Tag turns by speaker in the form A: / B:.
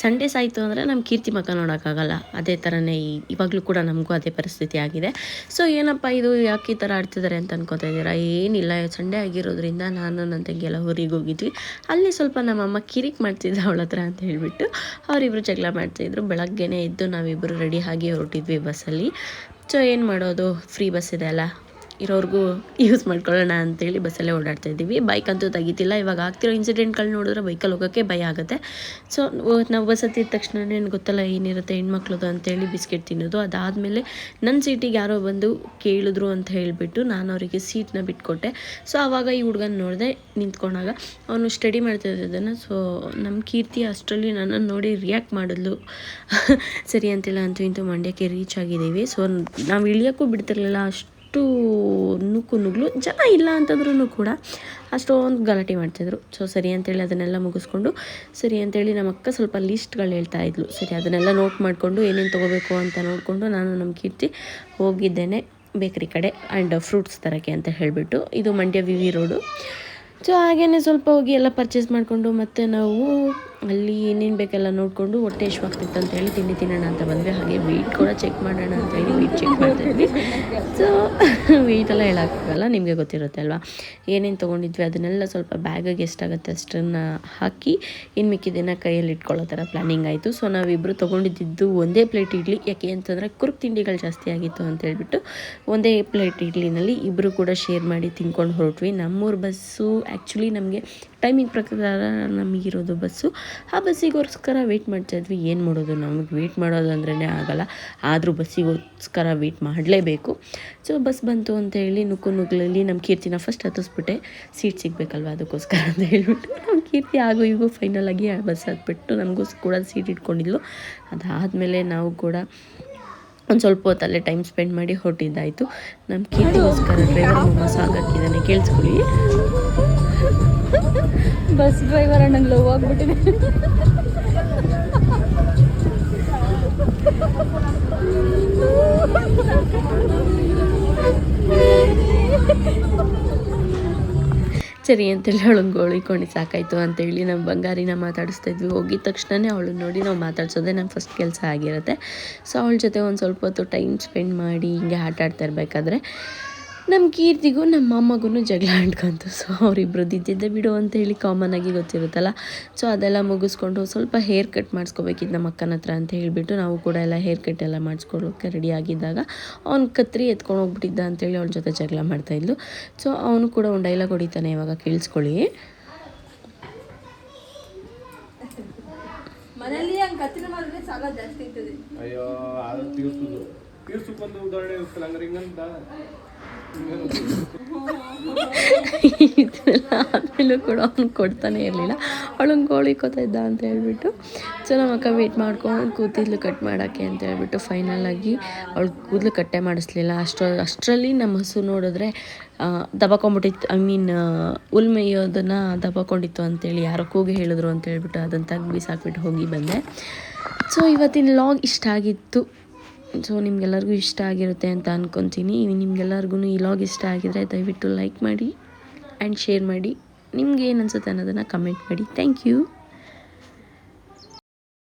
A: Sundays ಆಯಿತು ಅಂದರೆ ನಮ್ಮ ಕೀರ್ತಿ ಮಕ್ಕ ನೋಡೋಕ್ಕಾಗಲ್ಲ. ಅದೇ ಥರನೇ ಇವಾಗಲೂ ಕೂಡ ನಮಗೂ ಅದೇ ಪರಿಸ್ಥಿತಿ ಆಗಿದೆ. ಸೊ ಏನಪ್ಪ ಇದು ಯಾಕೆ ಈ ಥರ ಆಡ್ತಿದ್ದಾರೆ ಅಂತ ಅನ್ಕೋತಾ ಇದ್ದೀರಾ? ಏನಿಲ್ಲ, ಸಂಡೇ ಆಗಿರೋದ್ರಿಂದ ನಾನು ನನ್ನ ತಂಗಿ ಎಲ್ಲ ಊರಿಗೆ ಹೋಗಿದ್ವಿ. ಅಲ್ಲಿ ಸ್ವಲ್ಪ ನಮ್ಮಮ್ಮ ಕಿರಿಕ್ ಮಾಡ್ತಿದ್ದ ಅವಳ ಹತ್ರ ಅಂತ ಹೇಳಿಬಿಟ್ಟು ಅವರಿಬ್ಬರು ಜಗಳ ಮಾಡ್ತಾಯಿದ್ರು. ಬೆಳಗ್ಗೆನೇ ಎದ್ದು ನಾವಿಬ್ಬರು ರೆಡಿ ಆಗಿ ಹೊರಟಿದ್ವಿ ಬಸ್ಸಲ್ಲಿ. ಸೊ ಏನು ಮಾಡೋದು, ಫ್ರೀ ಬಸ್ ಇದೆ ಅಲ್ಲ, ಇರೋರ್ಗೂ ಯೂಸ್ ಮಾಡ್ಕೊಳ್ಳೋಣ ಅಂತೇಳಿ ಬಸ್ಸಲ್ಲೇ ಓಡಾಡ್ತಾ ಇದ್ದೀವಿ. ಬೈಕ್ ಅಂತೂ ತೆಗಿತಿಲ್ಲ. ಇವಾಗ ಆಗ್ತಿರೋ ಇನ್ಸಿಡೆಂಟ್ಗಳು ನೋಡಿದ್ರೆ ಬೈಕಲ್ಲಿ ಹೋಗೋಕ್ಕೆ ಭಯ ಆಗುತ್ತೆ. ಸೊ ನಾವು ಬಸ್ ಹತ್ತಿದ ತಕ್ಷಣವೇ ಗೊತ್ತಲ್ಲ ಏನಿರುತ್ತೆ ಹೆಣ್ಮಕ್ಳದು ಅಂತೇಳಿ ಬಿಸ್ಕೆಟ್ ತಿನ್ನೋದು. ಅದಾದಮೇಲೆ ನನ್ನ ಸೀಟಿಗೆ ಯಾರೋ ಬಂದು ಕೇಳಿದ್ರು ಅಂತ ಹೇಳಿಬಿಟ್ಟು ನಾನು ಅವರಿಗೆ ಸೀಟ್ನ ಬಿಟ್ಕೊಟ್ಟೆ. ಸೊ ಆವಾಗ ಈ ಹುಡುಗನ ನೋಡಿದೆ ನಿಂತ್ಕೊಂಡಾಗ, ಅವನು ಸ್ಟಡಿ ಮಾಡ್ತಾ ಇದ್ದದನ್ನು. ಸೊ ನಮ್ಮ ಕೀರ್ತಿ ಅಷ್ಟರಲ್ಲಿ ನನ್ನನ್ನು ನೋಡಿ ರಿಯಾಕ್ಟ್ ಮಾಡಿದ್ಲು. ಸರಿ ಅಂತಿಲ್ಲ, ಅಂತೂ ಇಂತೂ ಮಂಡ್ಯಕ್ಕೆ ರೀಚ್ ಆಗಿದ್ದೀವಿ. ಸೊ ನಾವು ಇಳಿಯೋಕ್ಕೂ ಬಿಡ್ತಿರ್ಲಿಲ್ಲ, ಅಷ್ಟು ನುಗ್ಗಲು ಜನ ಇಲ್ಲ ಅಂತಂದ್ರೂ ಕೂಡ ಅಷ್ಟೊಂದು ಗಲಾಟೆ ಮಾಡ್ತಿದ್ರು. ಸೊ ಸರಿ ಅಂತೇಳಿ ಅದನ್ನೆಲ್ಲ ಮುಗಿಸ್ಕೊಂಡು, ಸರಿ ಅಂತೇಳಿ ನಮ್ಮ ಅಕ್ಕ ಸ್ವಲ್ಪ ಲೀಸ್ಟ್ಗಳು ಹೇಳ್ತಾ ಇದ್ಲು. ಸರಿ ಅದನ್ನೆಲ್ಲ ನೋಟ್ ಮಾಡಿಕೊಂಡು ಏನೇನು ತೊಗೋಬೇಕು ಅಂತ ನೋಡಿಕೊಂಡು ನಾನು ನಮ್ಮ ಕೀರ್ತಿ ಹೋಗಿದ್ದೇನೆ ಬೇಕ್ರಿ ಕಡೆ ಆ್ಯಂಡ್ ಫ್ರೂಟ್ಸ್ ತರೋಕ್ಕೆ ಅಂತ ಹೇಳಿಬಿಟ್ಟು. ಇದು ಮಂಡ್ಯ ವಿ ರೋಡು. ಸೊ ಹಾಗೇ ಸ್ವಲ್ಪ ಹೋಗಿ ಎಲ್ಲ ಪರ್ಚೇಸ್ ಮಾಡಿಕೊಂಡು ಮತ್ತೆ ನಾವು ಅಲ್ಲಿ ಏನೇನು ಬೇಕೆಲ್ಲ ನೋಡಿಕೊಂಡು ಹೊಟ್ಟೆ ಹಶ್ವಾಗ್ತಿತ್ತು ಅಂತೇಳಿ ತಿಂಡಿ ತಿನ್ನೋಣ ಅಂತ ಬಂದ್ವಿ. ಹಾಗೆ ವೆಯ್ಟ್ ಕೂಡ ಚೆಕ್ ಮಾಡೋಣ ಅಂತೇಳಿ ವೆಯ್ಟ್ ಚೆಕ್ ಮಾಡ್ತಾಯಿದ್ವಿ. ಸೊ ವೆಯ್ಟೆಲ್ಲ ಹೇಳೋಕ್ಕಾಗಲ್ಲ, ನಿಮಗೆ ಗೊತ್ತಿರುತ್ತೆ ಅಲ್ವಾ. ಏನೇನು ತೊಗೊಂಡಿದ್ವಿ ಅದನ್ನೆಲ್ಲ ಸ್ವಲ್ಪ ಬ್ಯಾಗಿಗೆ ಎಷ್ಟಾಗುತ್ತೆ ಅಷ್ಟನ್ನು ಹಾಕಿ ಇನ್ನು ಮಿಕ್ಕಿದ್ದನ್ನು ಕೈಯಲ್ಲಿ ಇಟ್ಕೊಳ್ಳೋ ಥರ ಪ್ಲ್ಯಾನಿಂಗ್ ಆಯಿತು. ಸೊ ನಾವಿಬ್ಬರು ತೊಗೊಂಡಿದ್ದು ಒಂದೇ ಪ್ಲೇಟ್ ಇಡ್ಲಿ. ಯಾಕೆ ಅಂತಂದರೆ ಕುರುಕು ತಿಂಡಿಗಳು ಜಾಸ್ತಿ ಆಗಿತ್ತು ಅಂತ ಹೇಳ್ಬಿಟ್ಟು ಒಂದೇ ಪ್ಲೇಟ್ ಇಡ್ಲಿನಲ್ಲಿ ಇಬ್ಬರು ಕೂಡ ಶೇರ್ ಮಾಡಿ ತಿನ್ಕೊಂಡು ಹೊರಟ್ವಿ. ನಮ್ಮೂರ ಬಸ್ಸು ಆ್ಯಕ್ಚುಲಿ ನಮಗೆ ಟೈಮಿಂಗ್ ಪ್ರಕಾರ ನಮಗಿರೋದು ಬಸ್ಸು. ಆ ಬಸ್ಸಿಗೋಸ್ಕರ ವೆಯ್ಟ್ ಮಾಡ್ತಾಯಿದ್ವಿ. ಏನು ಮಾಡೋದು, ನಮಗೆ ವೆಯ್ಟ್ ಮಾಡೋದು ಅಂದ್ರೇ ಆಗೋಲ್ಲ, ಆದರೂ ಬಸ್ಸಿಗೋಸ್ಕರ ವೆಯ್ಟ್ ಮಾಡಲೇಬೇಕು. ಸೊ ಬಸ್ ಬಂತು ಅಂತ ಹೇಳಿ ನುಗ್ಗಲಲ್ಲಿ ನಮ್ಮ ಕೀರ್ತಿನ ಫಸ್ಟ್ ಹತ್ತಿಸ್ಬಿಟ್ಟೆ, ಸೀಟ್ ಸಿಗಬೇಕಲ್ವ ಅದಕ್ಕೋಸ್ಕರ ಅಂತ ಹೇಳ್ಬಿಟ್ಟು. ನಮ್ಮ ಕೀರ್ತಿ ಹಾಗೂ ಈಗೂ ಫೈನಲ್ ಆಗಿ ಆ ಬಸ್ ಹತ್ಬಿಟ್ಟು ನಮಗೂ ಕೂಡ ಸೀಟ್ ಇಟ್ಕೊಂಡಿದ್ಲು. ಅದಾದಮೇಲೆ ನಾವು ಕೂಡ ಒಂದು ಸ್ವಲ್ಪ ಹೊತ್ತಲ್ಲೇ ಟೈಮ್ ಸ್ಪೆಂಡ್ ಮಾಡಿ ಹೊರಟಿದ್ದಾಯಿತು. ನಮ್ಮ ಕೀರ್ತಿಗೋಸ್ಕರ ಡ್ರೈವರ್ ಮಮ್ಮ ಸಾಂಗ್ ಹಾಕಿದ್ದಾನೆ, ಕೇಳಿಸ್ಕೊಳ್ಳಿ.
B: ಬಸ್ ಡ್ರೈವರ್ ಅಣ್ಣಂಗೆ ಲವ್ ಆಗ್ಬಿಟ್ಟಿದೆ.
A: ಸರಿ ಅಂತೇಳಿ ಅವಳಂಗೆ ಗೋಳಿಕೊಂಡು ಸಾಕಾಯಿತು ಅಂತೇಳಿ ನಮ್ಮ ಬಂಗಾರಿನ ಮಾತಾಡಿಸ್ತಾ ಇದ್ವಿ. ಹೋಗಿದ ತಕ್ಷಣವೇ ಅವಳು ನೋಡಿ ನಾವು ಮಾತಾಡ್ಸೋದೇ ನಮ್ಮ ಫಸ್ಟ್ ಕೆಲಸ ಆಗಿರುತ್ತೆ. ಸೊ ಅವಳ ಜೊತೆ ಒಂದು ಸ್ವಲ್ಪ ಹೊತ್ತು ಟೈಮ್ ಸ್ಪೆಂಡ್ ಮಾಡಿ ಹಿಂಗೆ ಆಟ ಆಡ್ತಾ ಇರಬೇಕಾದ್ರೆ ನಮ್ಮ ಕೀರ್ತಿಗೂ ನಮ್ಮ ಅಮ್ಮಗೂ ಜಗಳ ಅಂಟ್ಕೊಂತು. ಸೊ ಅವರಿಬ್ರದ್ದು ಇದ್ದಿದ್ದೆ ಬಿಡು ಅಂತೇಳಿ ಕಾಮನ್ನಾಗಿ ಗೊತ್ತಿರುತ್ತಲ್ಲ. ಸೊ ಅದೆಲ್ಲ ಮುಗಿಸ್ಕೊಂಡು ಸ್ವಲ್ಪ ಹೇರ್ ಕಟ್ ಮಾಡಿಸ್ಕೋಬೇಕಿತ್ತು ನಮ್ಮ ಅಕ್ಕನ ಹತ್ರ ಅಂತ ಹೇಳಿಬಿಟ್ಟು ನಾವು ಕೂಡ ಎಲ್ಲ ಹೇರ್ ಕಟ್ ಎಲ್ಲ ಮಾಡಿಸ್ಕೊಳ್ಳೋಕ್ಕೆ ರೆಡಿ ಆಗಿದ್ದಾಗ ಅವ್ನು ಕತ್ರಿ ಎತ್ಕೊಂಡು ಹೋಗ್ಬಿಟ್ಟಿದ್ದ ಅಂತೇಳಿ ಅವಳ ಜೊತೆ ಜಗಳ ಮಾಡ್ತಾಯಿದ್ಲು. ಸೊ ಅವನು ಕೂಡ ಒಂದು ಡೈಲಾಗ್ ಹೊಡಿತಾನೆ, ಇವಾಗ ಕೇಳಿಸ್ಕೊಳ್ಳಿ.
B: ಮನೆಯಲ್ಲಿ ಹಂಗೆ ಕತ್ತಿನ ಮಾಡಿದ್ರೆ ಸಾಲ ಜಾಸ್ತಿ ಇರ್ತದೆ.
C: ಅಯ್ಯೋ ಅದು ತೀರ್ಸಕ್ಕೊಂದು ಉದಾಹರಣೆ ಇರ್ತಲ್ಲ, ಹಂಗಾರೆ ಹಿಂಗಂತ
A: ಆಮೇಲೂ ಕೂಡ ಅವ್ನು ಕೊಡ್ತಾನೆ ಇರಲಿಲ್ಲ. ಅವಳಂಗೆ ಗೋಳಿಕೋತಾ ಇದ್ದ ಅಂತ ಹೇಳ್ಬಿಟ್ಟು. ಸೊ ನಮ್ಮ ಅಕ್ಕ ವೆಯ್ಟ್ ಮಾಡ್ಕೊಂಡು ಕೂತಿದ್ಲು ಕಟ್ ಮಾಡೋಕ್ಕೆ ಅಂತ ಹೇಳ್ಬಿಟ್ಟು. ಫೈನಲಾಗಿ ಅವಳು ಕೂದಲು ಕಟ್ಟೆ ಮಾಡಿಸ್ಲಿಲ್ಲ. ಅಷ್ಟರಲ್ಲಿ ನಮ್ಮ ಹಸು ನೋಡಿದ್ರೆ ದಬಕೊಂಬಿಟ್ಟಿತ್ತು, ಐ ಮೀನ್ ಹುಲ್ ಮೇಯೋದನ್ನು ದಬಕೊಂಡಿತ್ತು ಅಂತೇಳಿ ಯಾರೋ ಕೂಗಿ ಹೇಳಿದ್ರು ಅಂತ ಹೇಳ್ಬಿಟ್ಟು ಅದನ್ನು ತೆಗ್ದು ಬಿಸಾಕ್ಬಿಟ್ಟು ಹೋಗಿ ಬಂದೆ. ಸೊ ಇವತ್ತಿನ ಲಾಗ್ ಇಷ್ಟ ಆಗಿತ್ತು. ಸೊ ನಿಮ್ಗೆಲ್ಲರಿಗೂ ಇಷ್ಟ ಆಗಿರುತ್ತೆ ಅಂತ ಅಂದ್ಕೊತೀನಿ. ನಿಮ್ಗೆಲ್ಲರಿಗೂ ಈ ಲಾಗ್ ಇಷ್ಟ ಆಗಿದರೆ ದಯವಿಟ್ಟು ಲೈಕ್ ಮಾಡಿ ಆ್ಯಂಡ್ ಶೇರ್ ಮಾಡಿ. ನಿಮ್ಗೆ ಏನು ಅನಿಸುತ್ತೆ ಅನ್ನೋದನ್ನು ಕಮೆಂಟ್ ಮಾಡಿ. Thank you.